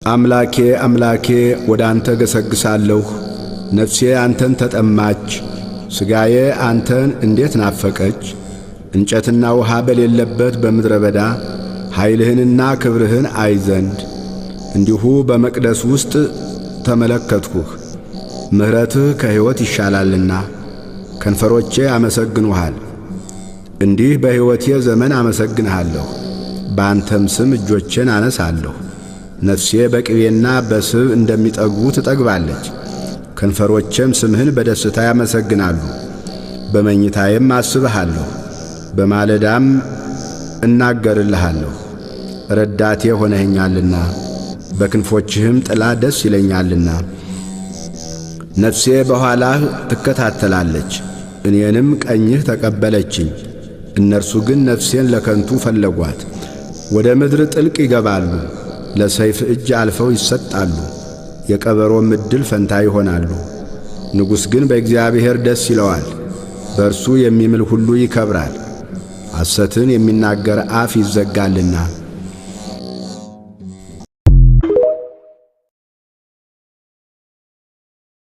አምላኬ አምላኬ ወደ አንተ ገሰግሳለሁ። ነፍሴ አንተን ተጠማች፣ ሥጋዬ አንተን እንዴት ናፈቀች። እንጨትና ውሃ በሌለበት በምድረ በዳ ኃይልህንና ክብርህን አይ ዘንድ እንዲሁ በመቅደስ ውስጥ ተመለከትሁህ። ምሕረትህ ከሕይወት ይሻላልና ከንፈሮቼ አመሰግኑሃል። እንዲህ በሕይወቴ ዘመን አመሰግንሃለሁ፣ በአንተም ስም እጆቼን አነሳለሁ። ነፍሴ በቅቤና በስብ እንደሚጠግቡ ትጠግባለች፣ ከንፈሮቼም ስምህን በደስታ ያመሰግናሉ። በመኝታዬም አስብሃለሁ፣ በማለዳም እናገርልሃለሁ። ረዳቴ ሆነኸኛልና በክንፎችህም ጥላ ደስ ይለኛልና። ነፍሴ በኋላህ ትከታተላለች፣ እኔንም ቀኝህ ተቀበለችኝ። እነርሱ ግን ነፍሴን ለከንቱ ፈለጓት፣ ወደ ምድር ጥልቅ ይገባሉ፣ ለሰይፍ እጅ አልፈው ይሰጣሉ፣ የቀበሮም ዕድል ፈንታ ይሆናሉ። ንጉሥ ግን በእግዚአብሔር ደስ ይለዋል፣ በእርሱ የሚምል ሁሉ ይከብራል። ሐሰትን የሚናገር አፍ ይዘጋልና